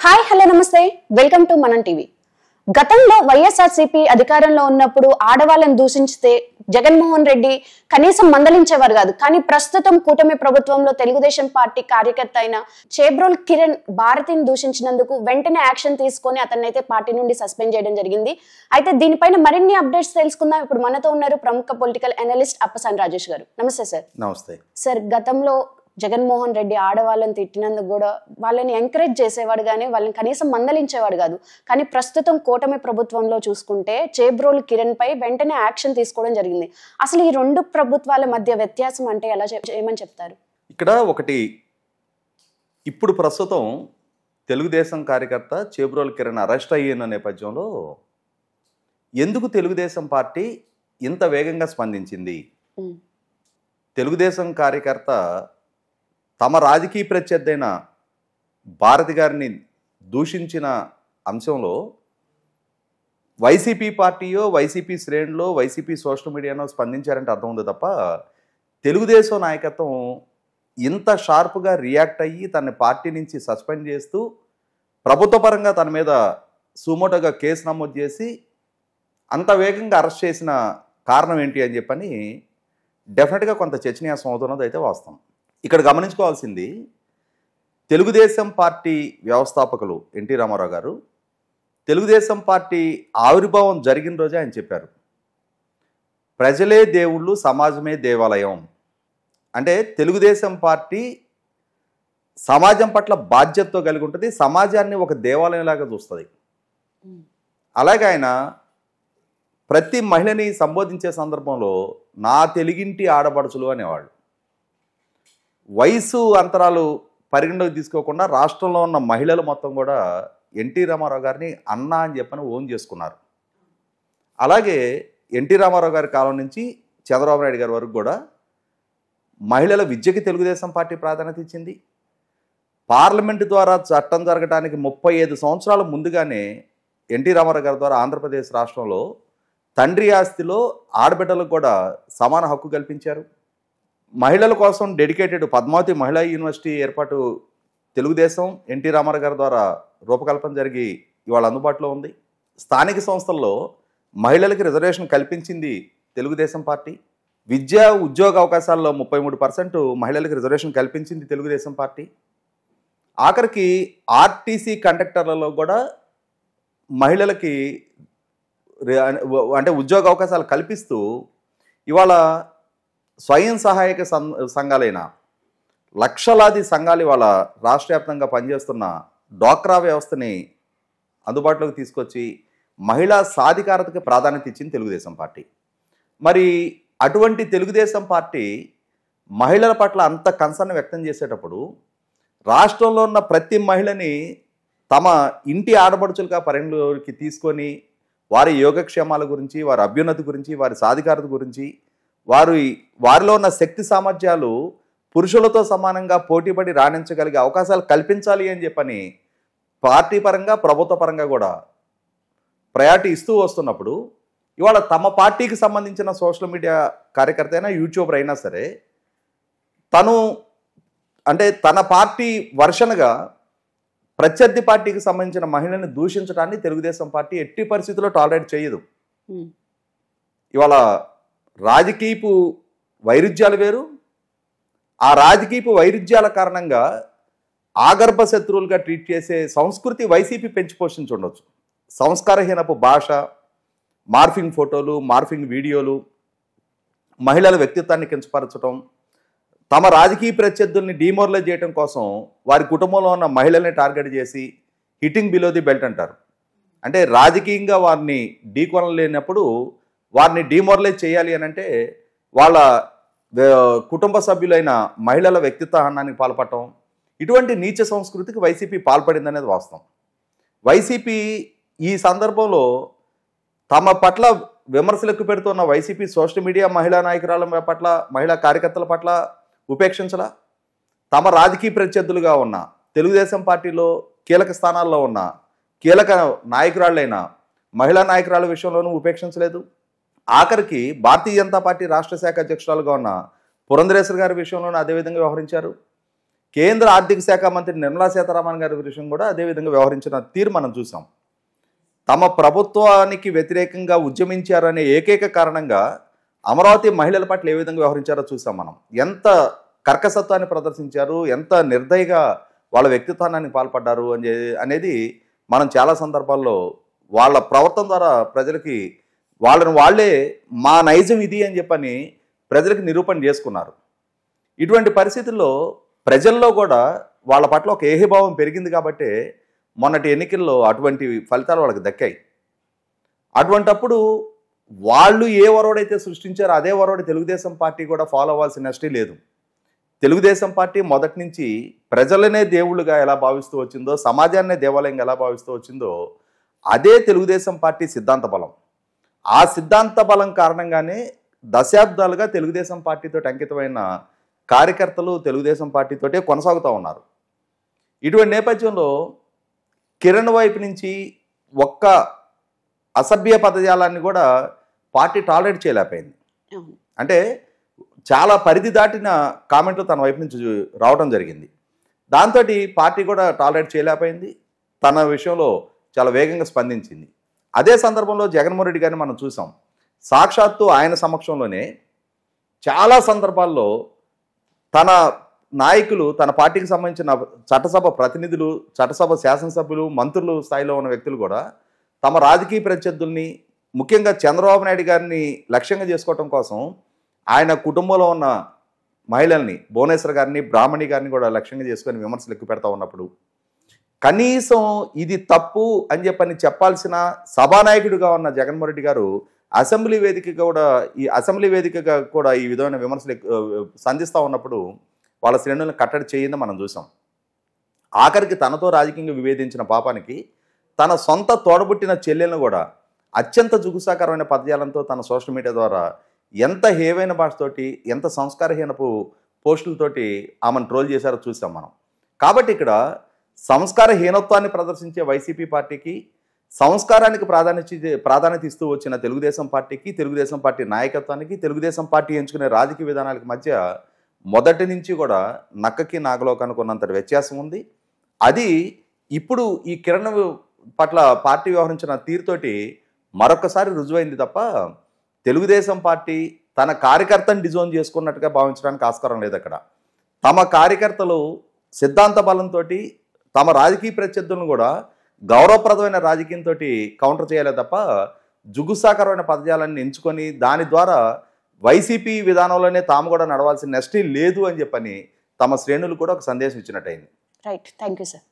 Hi hello నమస్తే welcome to మనం TV. గతంలో వైఎస్ఆర్సీపీ అధికారంలో ఉన్నప్పుడు ఆడవాళ్ళని దూషించితే జగన్మోహన్ రెడ్డి కనీసం మందలించేవారు కాదు. కానీ ప్రస్తుతం కూటమి ప్రభుత్వంలో తెలుగుదేశం పార్టీ కార్యకర్త అయిన చేబ్రోల్ కిరణ్ భారతిని దూషించినందుకు వెంటనే యాక్షన్ తీసుకొని అతన్ని అయితే పార్టీ నుండి సస్పెండ్ చేయడం జరిగింది. అయితే దీనిపైన మరిన్ని అప్డేట్స్ తెలుసుకుందాం. ఇప్పుడు మనతో ఉన్నారు ప్రముఖ పొలిటికల్ అనలిస్ట్ అప్పసాని రాజేష్ గారు. నమస్తే సార్. నమస్తే సార్. గతంలో జగన్మోహన్ రెడ్డి ఆడవాళ్ళని తిట్టినందుకు కూడా వాళ్ళని ఎంకరేజ్ చేసేవాడు కానీ వాళ్ళని కనీసం మందలించేవాడు కాదు. కానీ ప్రస్తుతం కూటమి ప్రభుత్వంలో చూసుకుంటే చేబ్రోల్ కిరణ్ పై వెంటనే యాక్షన్ తీసుకోవడం జరిగింది. అసలు ఈ రెండు ప్రభుత్వాల మధ్య వ్యత్యాసం అంటే ఎలా ఏమని చెప్తారు? ఇక్కడ ఒకటి, ఇప్పుడు ప్రస్తుతం తెలుగుదేశం కార్యకర్త చేబ్రోల్ కిరణ్ అరెస్ట్ అయిన నేపథ్యంలో ఎందుకు తెలుగుదేశం పార్టీ ఇంత వేగంగా స్పందించింది? తెలుగుదేశం కార్యకర్త తమ రాజకీయ ప్రత్యర్థి అయిన భారతి గారిని దూషించిన అంశంలో వైసీపీ పార్టీయో వైసీపీ శ్రేణులో వైసీపీ సోషల్ మీడియానో స్పందించారంటే అర్థం ఉంది తప్ప తెలుగుదేశం నాయకత్వం ఇంత షార్ప్గా రియాక్ట్ అయ్యి తన పార్టీ నుంచి సస్పెండ్ చేస్తూ ప్రభుత్వ పరంగా తన మీద సుమోటోగా కేసు నమోదు చేసి అంత వేగంగా అరెస్ట్ చేసిన కారణం ఏంటి అని చెప్పని డెఫినెట్గా కొంత చర్చనీయాసం అవుతున్నది అయితే వాస్తవం. ఇక్కడ గమనించుకోవాల్సింది, తెలుగుదేశం పార్టీ వ్యవస్థాపకులు ఎన్టీ రామారావు గారు తెలుగుదేశం పార్టీ ఆవిర్భావం జరిగిన రోజే ఆయన చెప్పారు, ప్రజలే దేవుళ్ళు, సమాజమే దేవాలయం. అంటే తెలుగుదేశం పార్టీ సమాజం పట్ల బాధ్యతతో కలిగి ఉంటుంది, సమాజాన్ని ఒక దేవాలయంలాగా చూస్తుంది. అలాగే ఆయన ప్రతి మహిళని సంబోధించే సందర్భంలో నా తెలుగింటి ఆడపడుచులు అనేవాళ్ళు. వయసు అంతరాలు పరిగణలోకి తీసుకోకుండా రాష్ట్రంలో ఉన్న మహిళలు మొత్తం కూడా ఎన్టీ రామారావు గారిని అన్న అని చెప్పని ఓన్ చేసుకున్నారు. అలాగే ఎన్టీ రామారావు గారి కాలం నుంచి చంద్రబాబు నాయుడు గారి వరకు కూడా మహిళల విద్యకి తెలుగుదేశం పార్టీ ప్రాధాన్యత ఇచ్చింది. పార్లమెంటు ద్వారా చట్టం జరగడానికి 35 సంవత్సరాల ముందుగానే ఎన్టీ రామారావు గారి ద్వారా ఆంధ్రప్రదేశ్ రాష్ట్రంలో తండ్రి ఆస్తిలో ఆడబిడ్డలకు కూడా సమాన హక్కు కల్పించారు. మహిళల కోసం డెడికేటెడ్ పద్మావతి మహిళా యూనివర్సిటీ ఏర్పాటు తెలుగుదేశం ఎన్టీ రామారావు గారి ద్వారా రూపకల్పన జరిగి ఇవాళ అందుబాటులో ఉంది. స్థానిక సంస్థల్లో మహిళలకి రిజర్వేషన్ కల్పించింది తెలుగుదేశం పార్టీ. విద్యా ఉద్యోగ అవకాశాల్లో 33% మహిళలకు రిజర్వేషన్ కల్పించింది తెలుగుదేశం పార్టీ. ఆఖరికి ఆర్టీసీ కండక్టర్లలో కూడా మహిళలకి అంటే ఉద్యోగ అవకాశాలు కల్పిస్తూ ఇవాళ స్వయం సహాయక సంఘాలైన లక్షలాది సంఘాలు ఇవాళ రాష్ట్ర వ్యాప్తంగా పనిచేస్తున్న డ్వాక్రా వ్యవస్థని అందుబాటులోకి తీసుకొచ్చి మహిళా సాధికారతకి ప్రాధాన్యత ఇచ్చింది తెలుగుదేశం పార్టీ. మరి అటువంటి తెలుగుదేశం పార్టీ మహిళల పట్ల అంత కన్సర్న్ వ్యక్తం చేసేటప్పుడు రాష్ట్రంలో ఉన్న ప్రతి మహిళని తమ ఇంటి ఆడపడుచులుగా పరిగణలోకి తీసుకొని వారి యోగక్షేమాల గురించి, వారి అభ్యున్నతి గురించి, వారి సాధికారత గురించి, వారిలో ఉన్న శక్తి సామర్థ్యాలు పురుషులతో సమానంగా పోటీపడి రాణించగలిగే అవకాశాలు కల్పించాలి అని చెప్పని పార్టీ పరంగా ప్రభుత్వ పరంగా కూడా ప్రయారిటీ ఇస్తూ వస్తున్నప్పుడు ఇవాళ తమ పార్టీకి సంబంధించిన సోషల్ మీడియా కార్యకర్త అయినా యూట్యూబర్ అయినా సరే తన పార్టీ వర్షన్గా ప్రత్యర్థి పార్టీకి సంబంధించిన మహిళల్ని దూషించడాన్ని తెలుగుదేశం పార్టీ ఎట్టి పరిస్థితుల్లో టాలరేట్ చేయదు. ఇవాళ రాజకీయపు వైరుధ్యాలు వేరు, ఆ రాజకీయపు వైరుధ్యాల కారణంగా ఆగర్భ శత్రువులుగా ట్రీట్ చేసే సంస్కృతి వైసీపీ పెంచి పోషించి ఉండొచ్చు. సంస్కారహీనపు భాష, మార్ఫింగ్ ఫోటోలు, మార్ఫింగ్ వీడియోలు, మహిళల వ్యక్తిత్వాన్ని కించపరచడం, తమ రాజకీయ ప్రత్యర్థుల్ని డిమోరలైజ్ చేయడం కోసం వారి కుటుంబంలో ఉన్న మహిళల్ని టార్గెట్ చేసి హిట్టింగ్ బిలో ది బెల్ట్ అంటారు. అంటే రాజకీయంగా వారిని ఢీకొనలేనప్పుడు వారిని డిమోరలైజ్ చేయాలి అని అంటే వాళ్ళ కుటుంబ సభ్యులైన మహిళల వ్యక్తిత్వ హననానికి పాల్పడటం, ఇటువంటి నీచ సంస్కృతికి వైసీపీ పాల్పడింది అనేది వాస్తవం. వైసీపీ ఈ సందర్భంలో తమ పట్ల విమర్శలకు పెడుతున్న వైసీపీ సోషల్ మీడియా మహిళా నాయకురాల పట్ల, మహిళా కార్యకర్తల పట్ల ఉపేక్షించలా. తమ రాజకీయ ప్రత్యర్థులుగా ఉన్న తెలుగుదేశం పార్టీలో కీలక స్థానాల్లో ఉన్న కీలక నాయకురాళ్ళైన మహిళా నాయకురాల విషయంలోనూ ఉపేక్షించలేదు. ఆఖరికి భారతీయ జనతా పార్టీ రాష్ట్ర శాఖ అధ్యక్షురాలుగా ఉన్న పురంధరేశ్వరి గారి విషయంలోనూ అదేవిధంగా వ్యవహరించారు. కేంద్ర ఆర్థిక శాఖ మంత్రి నిర్మలా సీతారామన్ గారి విషయం కూడా అదేవిధంగా వ్యవహరించిన తీరు మనం చూసాం. తమ ప్రభుత్వానికి వ్యతిరేకంగా ఉద్యమించారనే ఏకైక కారణంగా అమరావతి మహిళల పట్ల ఏ విధంగా వ్యవహరించారో చూసాం మనం. ఎంత కర్కసత్వాన్ని ప్రదర్శించారు, ఎంత నిర్దయగా వాళ్ళ వ్యక్తిత్వానికి పాల్పడ్డారు అనేది మనం చాలా సందర్భాల్లో వాళ్ళ ప్రవర్తన ద్వారా ప్రజలకి వాళ్ళే మా నైజం ఇది అని చెప్పని ప్రజలకు నిరూపణ చేసుకున్నారు. ఇటువంటి పరిస్థితుల్లో ప్రజల్లో కూడా వాళ్ళ పట్ల ఒక ఏహీభావం పెరిగింది కాబట్టి మొన్నటి ఎన్నికల్లో అటువంటి ఫలితాలు వాళ్ళకి దక్కాయి. అటువంటప్పుడు వాళ్ళు ఏ వరవడైతే సృష్టించారో అదే వరవడి తెలుగుదేశం పార్టీ కూడా ఫాలో అవ్వాల్సిన నెస్టీ లేదు. తెలుగుదేశం పార్టీ మొదటి నుంచి ప్రజలనే దేవుళ్ళుగా ఎలా భావిస్తూ వచ్చిందో, సమాజాన్నే దేవాలయంగా ఎలా భావిస్తూ వచ్చిందో అదే తెలుగుదేశం పార్టీ సిద్ధాంత బలం. ఆ సిద్ధాంత బలం కారణంగానే దశాబ్దాలుగా తెలుగుదేశం పార్టీతో అంకితమైన కార్యకర్తలు తెలుగుదేశం పార్టీతోటే కొనసాగుతూ ఉన్నారు. ఇటువంటి నేపథ్యంలో కిరణ్ వైపు నుంచి ఒక్క అసభ్య పదజాలాన్ని కూడా పార్టీ టాలరేట్ చేయలేకపోయింది. అంటే చాలా పరిధి దాటిన కామెంట్లు తన వైపు నుంచి రావడం జరిగింది. దాంతో పార్టీ కూడా టాలరేట్ చేయలేకపోయింది. తన విషయంలో చాలా వేగంగా స్పందించింది. అదే సందర్భంలో జగన్మోహన్ రెడ్డి గారిని మనం చూసాం. సాక్షాత్తు ఆయన సమక్షంలోనే చాలా సందర్భాల్లో తన నాయకులు, తన పార్టీకి సంబంధించిన చట్టసభ ప్రతినిధులు, చట్టసభ శాసనసభ్యులు, మంత్రులు స్థాయిలో ఉన్న వ్యక్తులు కూడా తమ రాజకీయ ప్రత్యర్థుల్ని, ముఖ్యంగా చంద్రబాబు నాయుడు గారిని లక్ష్యంగా చేసుకోవటం కోసం ఆయన కుటుంబంలో ఉన్న మహిళల్ని, భువనేశ్వర్ గారిని, బ్రాహ్మణి గారిని కూడా లక్ష్యంగా చేసుకొని విమర్శలు ఎక్కువ పెడతా ఉన్నప్పుడు కనీసం ఇది తప్పు అని చెప్పాల్సిన సభానాయకుడిగా ఉన్న జగన్మోహన్ రెడ్డి గారు అసెంబ్లీ వేదికగా కూడా ఈ విధమైన విమర్శలు సంధిస్తూ ఉన్నప్పుడు వాళ్ళ శ్రేణులను కట్టడి చేయిందని మనం చూసాం. ఆఖరికి తనతో రాజకీయంగా విభేదించిన పాపానికి తన సొంత తోడబుట్టిన చెల్లెలను కూడా అత్యంత జుగుసాకరమైన పదజాలంతో తన సోషల్ మీడియా ద్వారా ఎంత హేవైన భాషతోటి, ఎంత సంస్కారహీనపు పోస్టులతోటి ఆమెను ట్రోల్ చేశారో చూసాం మనం. కాబట్టి ఇక్కడ సంస్కారహీనత్వాన్ని ప్రదర్శించే వైసీపీ పార్టీకి, సంస్కారానికి ప్రాధాన్యత ఇస్తూ వచ్చిన తెలుగుదేశం పార్టీకి, తెలుగుదేశం పార్టీ నాయకత్వానికి, తెలుగుదేశం పార్టీ ఎంచుకునే రాజకీయ విధానాలకు మధ్య మొదటి నుంచి కూడా నక్కకి నాగలోకానికి ఉన్నంతటి వ్యత్యాసం ఉంది. అది ఇప్పుడు ఈ కిరణ్ పట్ల పార్టీ వ్యవహరించిన తీరుతోటి మరొకసారి రుజువైంది తప్ప తెలుగుదేశం పార్టీ తన కార్యకర్తను డిజోన్ చేసుకున్నట్టుగా భావించడానికి ఆస్కారం లేదు. అక్కడ తమ కార్యకర్తలు సిద్ధాంత బలంతో తమ రాజకీయ ప్రత్యర్థులను కూడా గౌరవప్రదమైన రాజకీయంతో కౌంటర్ చేయాలి తప్ప జుగుసాకరమైన పదజాలాన్ని ఎంచుకొని దాని ద్వారా వైసీపీ విధానంలోనే తాము కూడా నడవాల్సిన నెస్టీ లేదు అని చెప్పని తమ శ్రేణులు కూడా ఒక సందేశం ఇచ్చినట్టయింది. Right, thank you sir.